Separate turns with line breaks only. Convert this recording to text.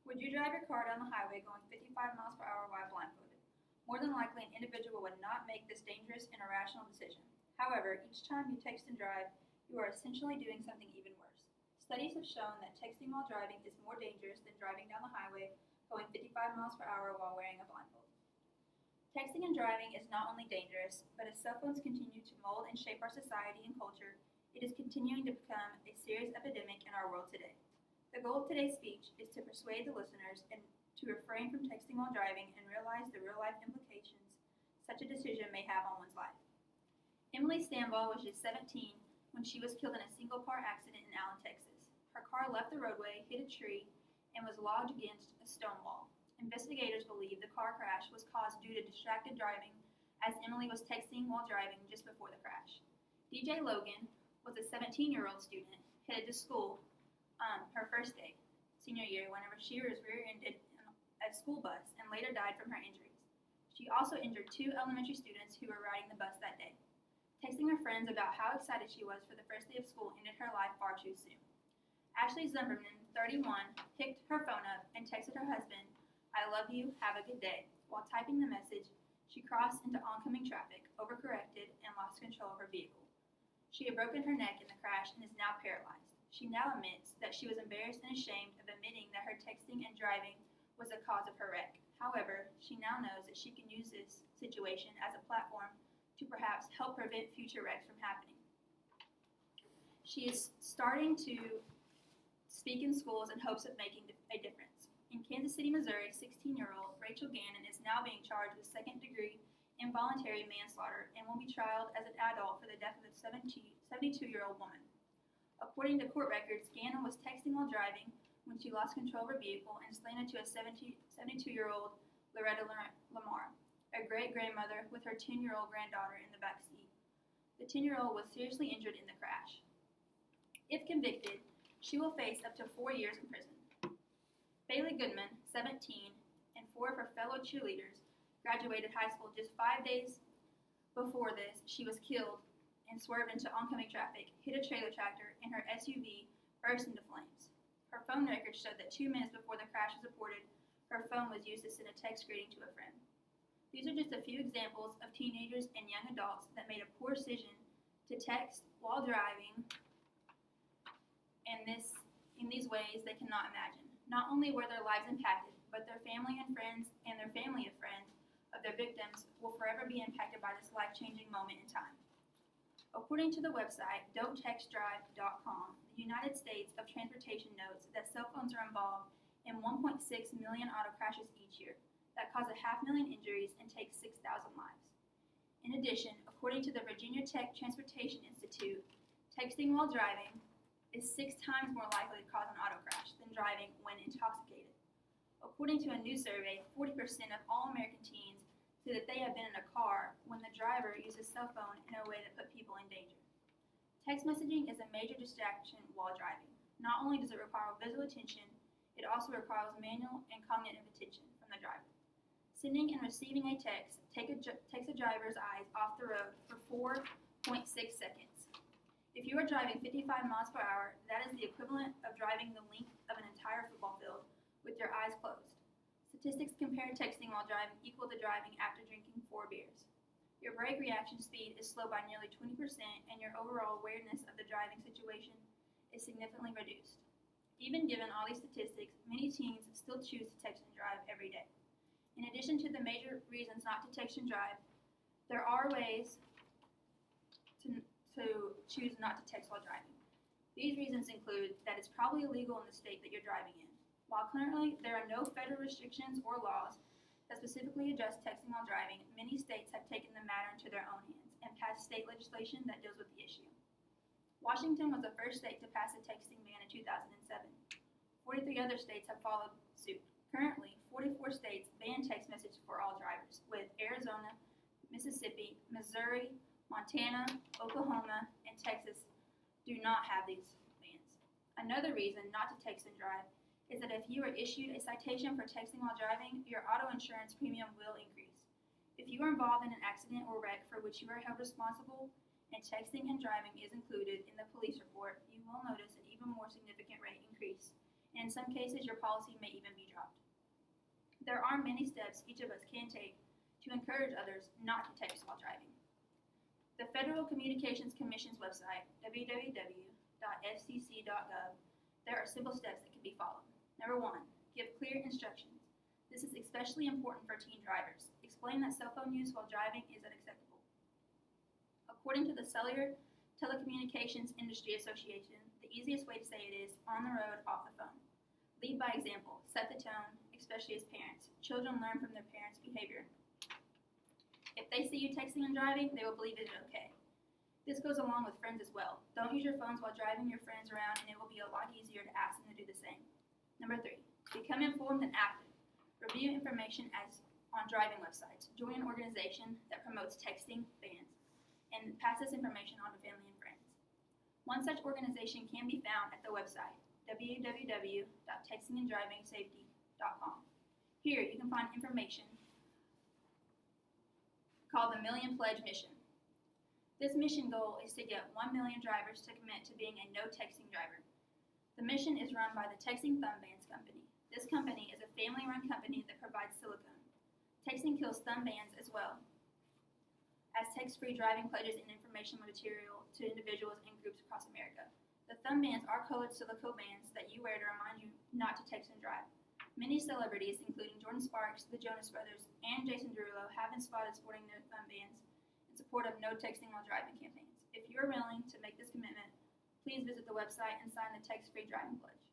Would you drive your car down the highway going 55 miles per hour while blindfolded? More than likely, an individual would not make this dangerous and irrational decision. However, each time you text and drive, you are essentially doing something even worse. Studies have shown that texting while driving is more dangerous than driving down the highway going 55 miles per hour while wearing a blindfold. Texting and driving is not only dangerous, but as cell phones continue to mold and shape our society and culture, it is continuing to become a serious epidemic in our world today. The goal of today's speech is to persuade the listeners and to refrain from texting while driving and realize the real-life implications such a decision may have on one's life. Emily Stambaugh was just 17 when she was killed in a single-car accident in Allen, Texas. Her car left the roadway, hit a tree, and was logged against a stone wall. Investigators believe the car crash was caused due to distracted driving, as Emily was texting while driving just before the crash. DJ Logan was a 17-year-old student headed to school her first day, senior year, whenever she was rear-ended a school bus and later died from her injuries. She also injured 2 elementary students who were riding the bus that day. Texting her friends about how excited she was for the first day of school ended her life far too soon. Ashley Zimmerman, 31, picked her phone up and texted her husband, "I love you, have a good day." While typing the message, she crossed into oncoming traffic, overcorrected, and lost control of her vehicle. She had broken her neck in the crash and is now paralyzed. She now admits that she was embarrassed and ashamed of admitting that her texting and driving was the cause of her wreck. However, she now knows that she can use this situation as a platform to perhaps help prevent future wrecks from happening. She is starting to speak in schools in hopes of making a difference. In Kansas City, Missouri, 16-year-old Rachel Gannon is now being charged with second-degree involuntary manslaughter and will be tried as an adult for the death of a 72-year-old woman. According to court records, Gannon was texting while driving when she lost control of her vehicle and slammed into a 72-year-old Loretta Lamar, a great-grandmother with her 10-year-old granddaughter in the back seat. The 10-year-old was seriously injured in the crash. If convicted, she will face up to 4 years in prison. Bailey Goodman, 17, and 4 of her fellow cheerleaders graduated high school just 5 days before this. She was killed and swerved into oncoming traffic, hit a trailer tractor, and her SUV burst into flames. Her phone records showed that 2 minutes before the crash was reported, her phone was used to send a text greeting to a friend. These are just a few examples of teenagers and young adults that made a poor decision to text while driving in these ways they cannot imagine. Not only were their lives impacted, but their family and friends and their family of friends of their victims will forever be impacted by this life-changing moment in time. According to the website don'ttextdrive.com, the United States of Transportation notes that cell phones are involved in 1.6 million auto crashes each year that cause 500,000 injuries and take 6,000 lives. In addition, according to the Virginia Tech Transportation Institute, texting while driving is 6 times more likely to cause an auto crash than driving when intoxicated. According to a new survey, 40% of all American teens say that they have been in a car when the driver uses cell phone in a way that put people in danger. Text messaging is a major distraction while driving. Not only does it require visual attention, it also requires manual and cognitive attention from the driver. Sending and receiving a text takes a driver's eyes off the road for 4.6 seconds. If you are driving 55 miles per hour, that is the equivalent of driving the length of an entire football field with your eyes closed. Statistics compare texting while driving equal to driving after drinking 4 beers. Your brake reaction speed is slow by nearly 20%, and your overall awareness of the driving situation is significantly reduced. Even given all these statistics, many teens still choose to text and drive every day. In addition to the major reasons not to text and drive, there are ways to choose not to text while driving. These reasons include that it's probably illegal in the state that you're driving in. While currently there are no federal restrictions or laws that specifically address texting while driving, many states have taken the matter into their own hands and passed state legislation that deals with the issue. Washington was the first state to pass a texting ban in 2007. 43 other states have followed suit. Currently, 44 states ban text message for all drivers, with Arizona, Mississippi, Missouri, Montana, Oklahoma, and Texas do not have these bans. Another reason not to text and drive is that if you are issued a citation for texting while driving, your auto insurance premium will increase. If you are involved in an accident or wreck for which you are held responsible and texting and driving is included in the police report, you will notice an even more significant rate increase and in some cases your policy may even be dropped. There are many steps each of us can take to encourage others not to text while driving. The Federal Communications Commission's website, www.fcc.gov, there are simple steps that can be followed. Number 1, give clear instructions. This is especially important for teen drivers. Explain that cell phone use while driving is unacceptable. According to the Cellular Telecommunications Industry Association, the easiest way to say it is on the road, off the phone. Lead by example, set the tone, especially as parents. Children learn from their parents' behavior. If they see you texting and driving, they will believe it is okay. This goes along with friends as well. Don't use your phones while driving your friends around, and it will be a lot easier to ask them to do the same. Number 3, become informed and active. Review information on driving websites. Join an organization that promotes texting bans and passes information on to family and friends. One such organization can be found at the website, www.textinganddrivingsafety.com. Here you can find information called the Million Pledge Mission. This mission goal is to get 1 million drivers to commit to being a no texting driver. The mission is run by the Texting Thumb Bands Company. This company is a family-run company that provides silicone. Texting kills thumb bands as well as text-free driving pledges and informational material to individuals and groups across America. The thumb bands are colored silicone bands that you wear to remind you not to text and drive. Many celebrities, including Jordan Sparks, the Jonas Brothers, and Jason Derulo, have been spotted sporting their thumb bands in support of no texting while driving campaigns. If you are willing to make this commitment, please visit the website and sign the text-free driving pledge.